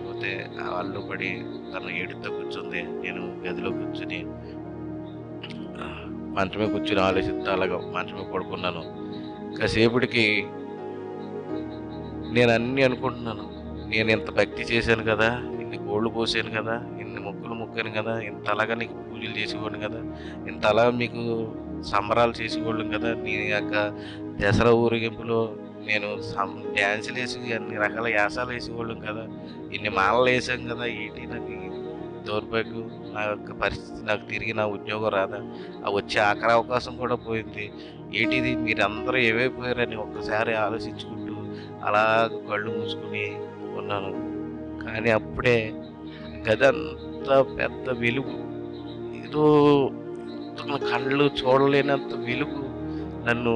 పోతే వాళ్ళు పడి తను ఏడుతో కూర్చుంది. నేను గదిలో కూర్చుని మంచమే కూర్చుని ఆలోచిస్తా అలాగా మంచమే పడుకున్నాను. కాసేపటికి నేను అన్నీ అనుకుంటున్నాను, నేను ఇంత భక్తి చేశాను కదా, ఇన్ని గోళ్ళు పోసాను కదా, ఇన్ని మొక్కులు మొక్కాను కదా, ఇంత అలాగా నీకు పూజలు చేసేవాడిని కదా, ఇంత అలా మీకు సంబరాలు చేసేవాళ్ళం కదా, నీ యొక్క దసరా ఊరేగింపులో నేను డ్యాన్సులు వేసి అన్ని రకాల యాసాలు వేసేవాళ్ళం కదా, ఇన్ని మాలలు వేసాం కదా, ఏంటి నాకు దౌర్భాగ్యం, నా యొక్క పరిస్థితి నాకు తిరిగి నా ఉద్యోగం రాదా, ఆ వచ్చే ఆఖరి అవకాశం కూడా పోయింది, ఏంటిది మీరందరూ ఏమైపోయారని ఒక్కసారి ఆలోచించుకుంటూ అలా కళ్ళు మూసుకుని ఉన్నాను. కానీ అప్పుడే గదంతా పెద్ద వెలుగు, ఏదో కళ్ళు చూడలేనంత వెలుగు నన్ను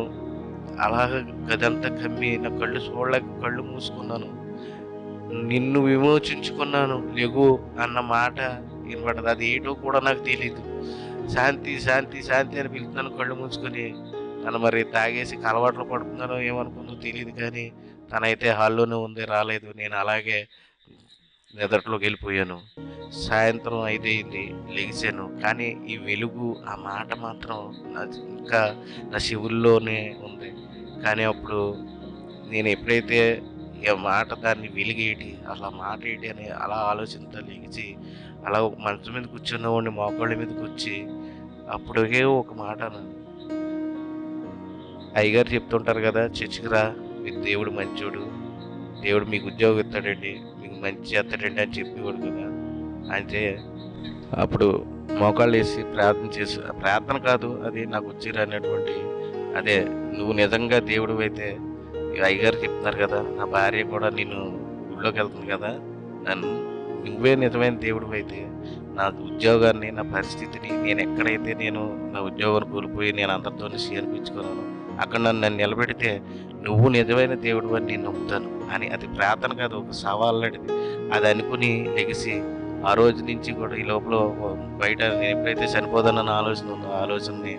అలాగ గదంతా కమ్మి నా కళ్ళు చూడలేక కళ్ళు మూసుకున్నాను. నిన్ను విమోచించుకున్నాను లెగు అన్న మాట వినపడ్డది. అది ఏంటో కూడా నాకు తెలీదు. శాంతి శాంతి శాంతి అని పిలుస్తున్నాను కళ్ళు మూసుకొని. తను మరి తాగేసి అలవాట్లు పడుతున్నానో ఏమనుకుందో తెలియదు కానీ తనైతే హాల్లోనే ఉంది, రాలేదు. నేను అలాగే నిద్రలోకి వెళ్ళిపోయాను. సాయంత్రం 5 అయింది, లెగిసాను. కానీ ఈ వెలుగు ఆ మాట మాత్రం ఇంకా నా చెవుల్లోనే ఉంది. కానీ అప్పుడు నేను ఎప్పుడైతే ఈ మాట దాన్ని వెలిగేటి అలా మాట ఏంటి అని అలా ఆలోచనతో లెగిసి అలా ఒక మంచం మీద కూర్చున్నవాడిని మోకాళ్ళ మీదకి వచ్చి అప్పుడే ఒక మాట అన్నాను. అయ్యగారు చెప్తుంటారు కదా, చర్చికి రా, మీకు దేవుడు మంచోడు, దేవుడు మీకు ఉద్యోగం ఇస్తాడండి, మీకు మంచి చేస్తాడండి అని చెప్పేవాడు కదా. అంటే అప్పుడు మోకాళ్ళు వేసి ప్రార్థన చేసి, ప్రార్థన కాదు అది నాకు వచ్చిరనేటువంటి, అదే నువ్వు నిజంగా దేవుడు అయితే అయ్యగారు చెప్తున్నారు కదా, నా భార్య కూడా నేను గుళ్ళోకి వెళ్తుంది కదా, నన్ను నువ్వే నిజమైన దేవుడు అయితే నా ఉద్యోగాన్ని, నా పరిస్థితిని, నేను ఎక్కడైతే నేను నా ఉద్యోగాన్ని కోల్పోయి నేను అందరితో అనిపించుకున్నాను అక్కడ నన్ను నిలబెడితే నువ్వు నిజమైన దేవుడు అని నేను నమ్ముతాను అని. అది ప్రార్థన కాదు, ఒక సవాల్ లాంటిది. అది అనుకుని లెగిసి ఆ రోజు నుంచి కూడా ఈ లోపల బయట నేను ఎప్పుడైతే చనిపోదానన్న ఆలోచన ఉందో ఆ ఆలోచనని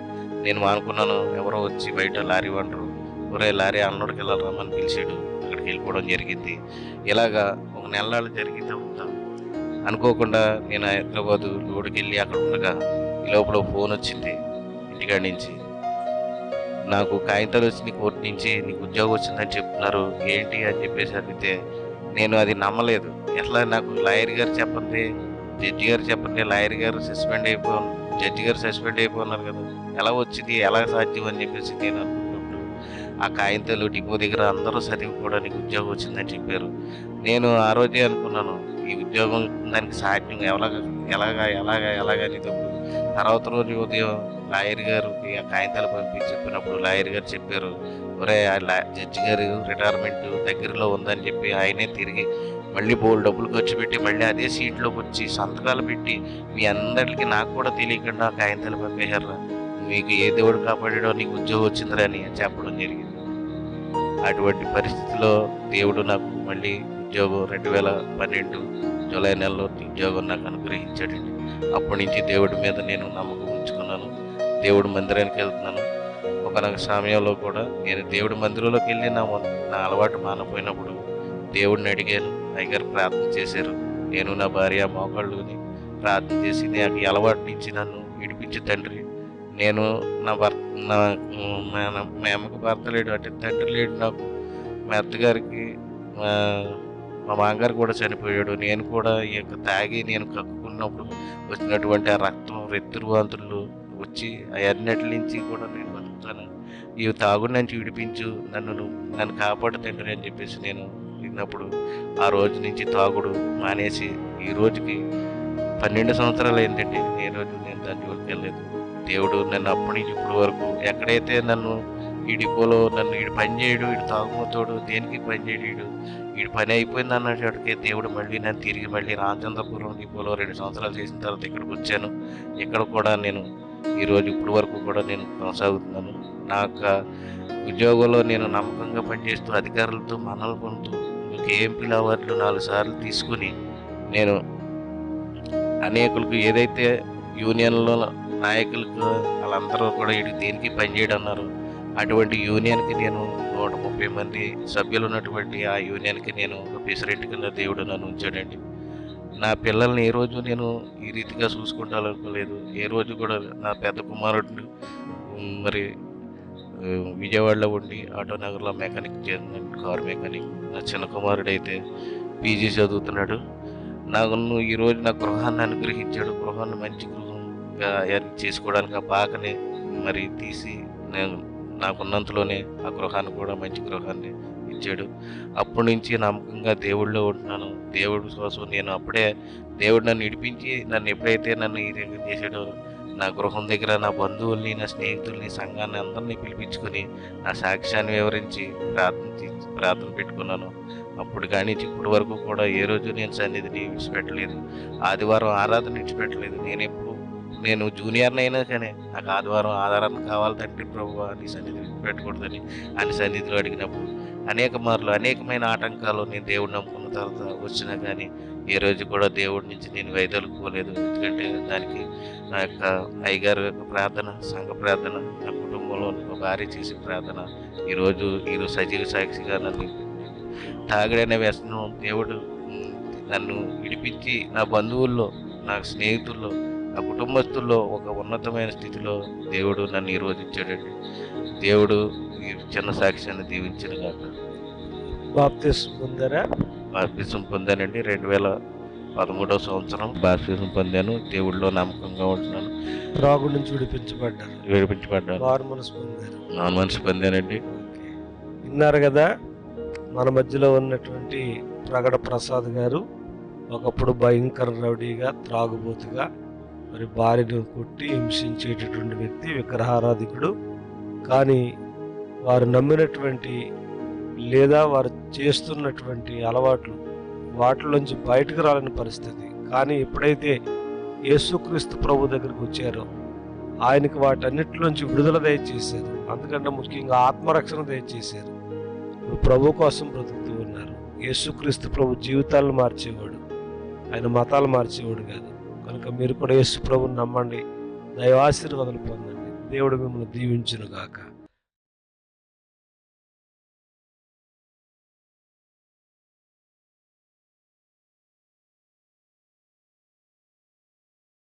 నేను మానుకున్నాను. ఎవరో వచ్చి బయట లారీ వండరు, ఒరే లారీ అన్నోడికి వెళ్ళాలి రమ్మని పిలిచాడు, అక్కడికి వెళ్ళిపోవడం జరిగింది. ఇలాగా ఒక నెలలు జరిగితే ఉంటాను. అనుకోకుండా నేను హైదరాబాదు లోడుకి వెళ్ళి అక్కడ ఉండగా ఈ లోపల ఫోన్ వచ్చింది ఇంటికాడి నుంచి. నాకు కాగితాలు వచ్చి కోర్టు నుంచి నీకు ఉద్యోగం వచ్చిందని చెప్తున్నారు, ఏంటి అని చెప్పేసి అడిగితే నేను అది నమ్మలేదు. ఎట్లా, నాకు లాయర్ గారు చెప్పండి, జడ్జి గారు చెప్పండి, లాయర్ గారు సస్పెండ్ అయిపోయాను, జడ్జి గారు సస్పెండ్ అయిపోతున్నారు కదా, ఎలా వచ్చింది, ఎలా సాధ్యం అని చెప్పేసి నేను అనుకున్నప్పుడు ఆ కాగితాలు డిపో దగ్గర అందరూ చదివి కూడా నీకు ఉద్యోగం వచ్చిందని చెప్పారు. నేను ఆ రోజే అనుకున్నాను ఈ ఉద్యోగం దానికి సాధ్యం ఎలాగా ఎలాగా ఎలాగా ఎలాగా అని. తర్వాత రోజు ఉదయం లాయర్ గారికి ఆ కాగితాలు పంపించి చెప్పినప్పుడు లాయర్ గారు చెప్పారు, ఒరే జడ్జి గారు రిటైర్మెంట్ దగ్గరలో ఉందని చెప్పి ఆయనే తిరిగి మళ్ళీ బోల్ డబ్బులు ఖర్చు పెట్టి మళ్ళీ అదే సీట్లోకి వచ్చి సంతకాలు పెట్టి మీ అందరికీ నాకు కూడా తెలియకుండా ఆ కాగితాలు పంపేశారు, మీకు ఏ దేవుడు కాపాడాడో నీకు ఉద్యోగం వచ్చిందిరా అని చెప్పడం జరిగింది. అటువంటి పరిస్థితిలో దేవుడు నాకు మళ్ళీ ఉద్యోగం 2012 జూలై నెలలో ఉద్యోగం నాకు అనుగ్రహించాడండి. అప్పటి నుంచి దేవుడి మీద నేను నమ్మకం ఉంచుకున్నాను. దేవుడి మందిరానికి వెళ్తున్నాను. ఒకనొక సమయంలో కూడా నేను దేవుడి మందిరంలోకి వెళ్ళి నా అలవాటు మానపోయినప్పుడు దేవుడిని అడిగాను. అయ్యగారు ప్రార్థన చేశారు. నేను నా భార్య మోకాళ్ళుని ప్రార్థన చేసి నాకు ఈ అలవాటు నుంచి నన్ను విడిపించి తండ్రి, నేను నా భర్త మా అమ్మకి భర్త లేడు, అంటే తండ్రి లేడు నాకు, మా అత్తగారికి మా మామగారు కూడా చనిపోయాడు, నేను కూడా ఈ యొక్క తాగి నేను కక్కుకున్నప్పుడు వచ్చినటువంటి ఆ రక్తం వెత్తురువాంతులు వచ్చి అవన్నిటి నుంచి కూడా నేను బతుకుతాను, ఈ తాగుడు నుంచి విడిపించు, నన్ను కాపాడు తండ్రి అని చెప్పేసి నేను విన్నప్పుడు ఆ రోజు నుంచి తాగుడు మానేసి ఈ రోజుకి 12 సంవత్సరాలు అయిందండి. ఏ రోజు నేను దాని జోలికి వెళ్ళలేదు. దేవుడు నన్ను అప్పటి నుంచి ఇప్పటి వరకు ఎక్కడైతే నన్ను ఈ డిపోలో నన్ను ఈడు పని చేయడు, ఈడు తాగుమోతాడు, దేనికి పని చేయడు, ఈడు పని అయిపోయింది అన్నట్టుకే దేవుడు మళ్ళీ నన్ను తిరిగి మళ్ళీ రామచంద్రపురం డిపోలో 2 సంవత్సరాలు చేసిన తర్వాత ఇక్కడికి వచ్చాను. ఇక్కడ కూడా నేను ఈరోజు ఇప్పటి వరకు కూడా నేను కొనసాగుతున్నాను. నా యొక్క ఉద్యోగంలో నేను నమ్మకంగా పనిచేస్తూ అధికారులతో మనలు పొందుతూ కేఎంపీల అవార్డులు 4 సార్లు తీసుకుని నేను అనేకులకు ఏదైతే యూనియన్లో నాయకులకు వాళ్ళందరూ కూడా వీడు దేనికి పనిచేయడం అన్నారు, అటువంటి యూనియన్కి నేను 130 మంది సభ్యులు ఉన్నటువంటి ఆ యూనియన్కి నేను ఒక ప్రెసిడెంట్ కింద దేవుడు నన్ను ఉంచాడండి. నా పిల్లల్ని ఏ రోజు నేను ఈ రీతిగా చూసుకుంటానుకోలేదు. ఏ రోజు కూడా నా పెద్ద కుమారుడు మరి విజయవాడలో ఉండి ఆటోనగర్లో మెకానిక్ చేస్తున్నాడు, కారు మెకానిక్. నా చిన్న కుమారుడు అయితే పీజీ చదువుతున్నాడు. ఈరోజు నా గృహాన్ని అనుగ్రహించాడు. గృహాన్ని మంచి గృహంగా చేసుకోవడానికి ఆ పాకని మరి తీసి నేను నాకున్నంతలోనే ఆ గృహాన్ని కూడా మంచి గృహాన్ని ఇచ్చాడు. అప్పటి నుంచి నమ్మకంగా దేవుడిలో ఉంటున్నాను. దేవుడి కోసం నేను అప్పుడే దేవుడు నన్ను విడిపించి నన్ను ఎప్పుడైతే నన్ను ఈ రకంగా చేశాడో నా గృహం దగ్గర నా బంధువుల్ని, నా స్నేహితుల్ని, సంఘాన్ని అందరినీ పిలిపించుకొని నా సాక్ష్యాన్ని వివరించి ప్రార్థన పెట్టుకున్నాను. అప్పుడు కానీ ఇప్పటి వరకు కూడా ఏ రోజు నేను సన్నిధిని విడిచిపెట్టలేదు. ఆదివారం ఆరాధన విడిచిపెట్టలేదు. నేను ఎప్పుడు నేను జూనియర్ని అయినా కానీ నాకు ఆదివారం ఆధారాన్ని కావాలి తండ్రి ప్రభువా నీ సన్నిధి పెట్టకూడదని ఆయన సన్నిధిలో అడిగినప్పుడు అనేక మార్లు అనేకమైన ఆటంకాలు నేను దేవుడిని నమ్ముకున్న తర్వాత వచ్చినా కానీ ఏ రోజు కూడా దేవుడి నుంచి నేను వైదొలుకోలేదు. ఎందుకంటే దానికి నా యొక్క అయ్యగారు యొక్క ప్రార్థన, సంఘ ప్రార్థన, నా కుటుంబంలో నా భార్య చేసే ప్రార్థన ఈరోజు సజీవ సాక్షిగా నన్ను తాగడనే వ్యసనం దేవుడు నన్ను విడిపించి నా బంధువుల్లో, నా స్నేహితుల్లో, నా కుటుంబస్తుల్లో ఒక ఉన్నతమైన స్థితిలో దేవుడు నన్ను ఈరోజు ఇచ్చాడండి. దేవుడు ఈ చిన్న సాక్ష్యాన్ని దీవించిన కాక. బాప్తిస్మం పొందారా? బాప్తిజం పొందానండి. 2013 సంవత్సరం బాప్తిజం పొందాను. దేవుడిలో నమ్మకంగా ఉంటున్నాను. త్రాగు నుంచి విడిపించబడ్డారు, విడిపించబడ్డాను. మారు మనసు పొందారు. నా మనసు పొందానండి. ఓకే. విన్నారు కదా, మన మధ్యలో ఉన్నటువంటి ప్రగడ ప్రసాద్ గారు ఒకప్పుడు భయంకర రౌడీగా, త్రాగుబోతుగా, మరి భార్యను కొట్టి హింసించేటటువంటి వ్యక్తి, విగ్రహారాధికుడు. కానీ వారు నమ్మినటువంటి లేదా వారు చేస్తున్నటువంటి అలవాట్లు వాటిలోంచి బయటకు రాలని పరిస్థితి. కానీ ఎప్పుడైతే యేసుక్రీస్తు ప్రభు దగ్గరికి వచ్చారో ఆయనకి వాటన్నిటిలోంచి విడుదల దయచేశారు. అందుకంటే ముఖ్యంగా ఆత్మరక్షణ దయచేశారు. ఇప్పుడు ప్రభు కోసం బ్రతుకుతూ ఉన్నారు. యేసుక్రీస్తు ప్రభు జీవితాలను మార్చేవాడు, ఆయన మతాలు మార్చేవాడు కాదు. కనుక మీరు కూడా యేసు ప్రభుని నమ్మండి, దైవాశీర్వాదాలు పొందండి. దేవుడు మిమ్మల్ని దీవించును గాక.